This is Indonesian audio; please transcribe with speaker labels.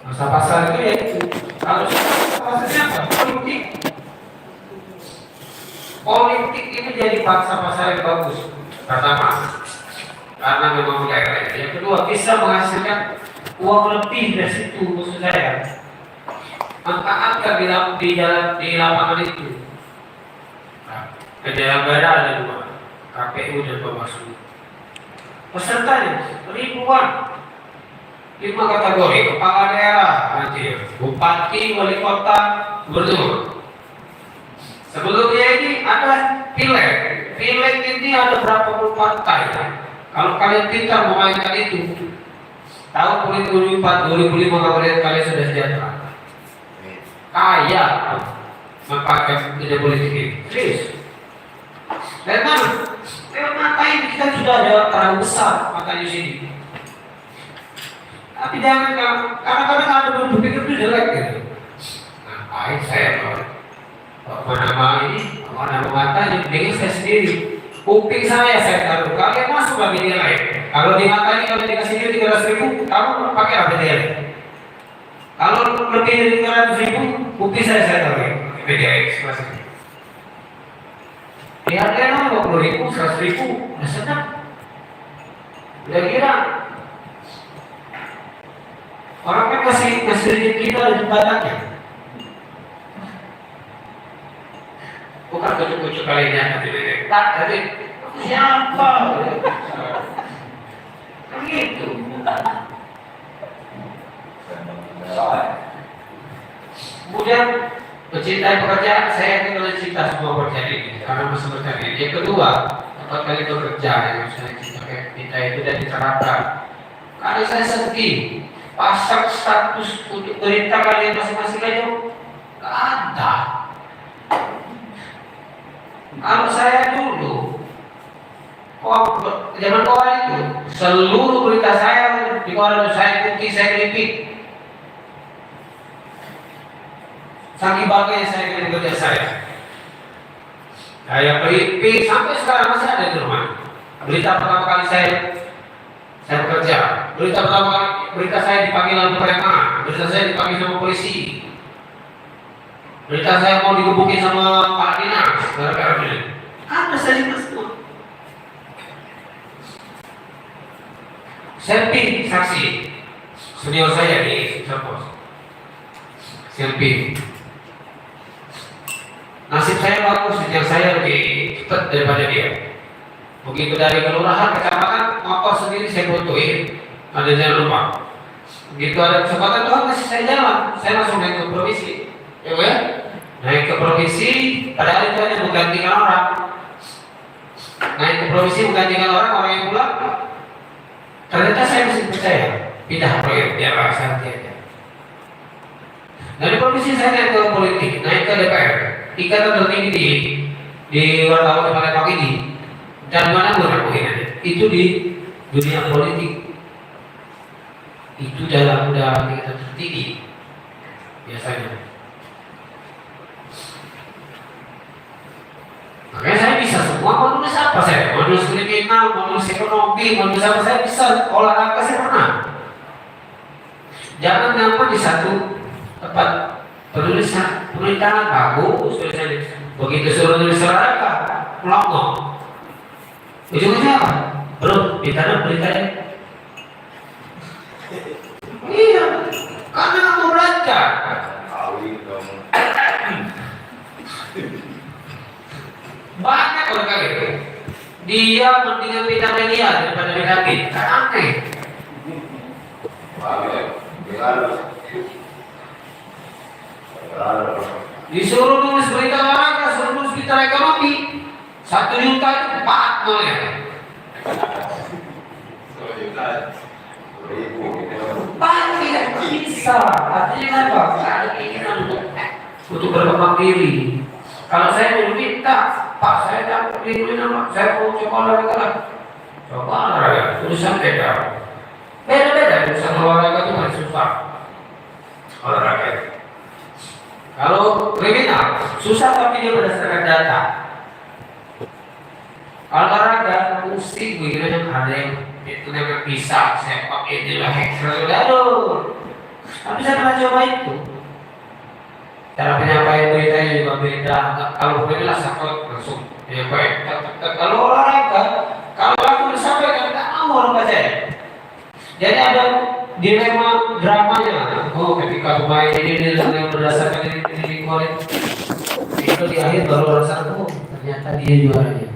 Speaker 1: Masa pasar itu ya itu. Kalau pasarnya apa? Politik. Politik itu jadi pangsa pasar yang bagus. Pertama, karena memang wilayah. Yang kedua, bisa menghasilkan uang lebih dari situ, maksud saya. Angka-angka di lapangan itu. Penyelenggara ada dua, KPU dan Bawaslu. Pesertanya ribuan. 5 kategori: kepala daerah, bupati, wali kota, gubernur. Sebelumnya ini ada pileg. Pileg ini ada berapa puluh partai. Kalau kalian pintar memainkan itu, tahun 2004, 2005 kalian sudah sejahtera. Kaya memakai ide politik ini. Serius. Dan mata ini kita sudah ada terlalu besar matanya di sini. Tapi jangan kadang-kadang ada berpikir itu jelek gitu. Ngapain saya mana matanya, dengan saya sendiri. Kuping saya taruh. Kalian masuk lagi nilai. Kalau di mata ini kalau dikasih dia 300.000, kamu pakai apa nilai? Kalau lebih dari 300.000, kuping saya taruh. PDX masih. Lihat kan 50.000, 100.000, udah senang. Udah kira. Orang kan masih rezeki kita ada jembatannya. Bukan kucuk-kucuk kalinya tak tadi siapa? Begitu. Kemudian mencintai pekerjaan, saya tinggal cinta semua pekerjaan ini karena masih berkarya. Yang kedua, tempat kali bekerja yang saya cinta itu dan diterapkan. Karena saya sedih, pasang status untuk berita kalian masing-masing aja nggak ada. Kalau saya dulu, zaman koran itu, seluruh berita saya di koran saya ikuti, saya kritik. Saking bangganya saya dengan kerja saya. Saya kritik sampai sekarang masih ada di rumah. Berita pertama kali saya bekerja. Berita pertama kali, berita saya dipanggil oleh preman. Berita saya dipanggil sama polisi. Berita saya mau digebukin sama Pak Dinas gara-gara ini. Ada saya semua. Selfie saksi senior saya di Serpos. Selfie. Nasib saya bagus, yang saya lebih cepat daripada dia. Begitu dari kelurahan, kecamatan, motor sendiri saya fotoin. Ada jangan lupa. Begitu ada kesempatan Tuhan kasih saya jalan, saya langsung naik ke provinsi. Ya, naik ke provinsi, padahal itu hanya menggantikan orang. Naik ke provinsi menggantikan orang yang pulang. Ternyata saya masih percaya, pindah proyek, biarlah saya aja. Dari provinsi saya naik ke politik, naik ke DPR. Ikatan tertinggi di wartawan pada pagi ini. Dan mana bukan mungkin itu di dunia politik. Itu dalam tingkatan tertinggi biasanya. Makanya saya bisa semua, mau nulis apa saya? Mau nulis kriminal, mau nulis ekonomi, mau nulis apa saya bisa. Olahraga saya pernah. Jangan nyaman di satu tempat penulisan, pemerintahan bagus tulisannya. Begitu suruh nulis olahraga, melongo. Ujung-ujungnya apa? Belum, ditanya beritanya. Iya, karena kamu belajar. Banyak orang kayak gitu. Dia mendingan pindah media daripada pindah kita. Kan aneh. Disuruh nulis berita olahraga, suruh nulis berita ekonomi. 1 juta itu 4 miliar.
Speaker 2: 1 juta.
Speaker 1: Tidak bisa. Artinya apa? Ada keinginan untuk berkembang diri. Kalau saya dulu minta, Pak saya dapat dibeli nama, saya mau coba olahraga. Coba olahraga, tulisan beda. Beda-beda, tulisan olahraga itu masih susah. Olahraga. Kalau kriminal, susah tapi dia berdasarkan data. Kalau olahraga, pusing begitu ada yang itu dengan pisah, saya pakai ini lah, aduh. Tapi saya pernah coba itu. Cara penyampaian beritanya juga beda. Kalau berilah sakot langsung penyampaian. Kalau olahraga, kalau aku disampaikan tidak mau orang baca. Jadi ada dilema dramanya. Oh, ketika pemain ini berdasarkan ini kualitas itu di akhir baru rasa oh ternyata dia juaranya.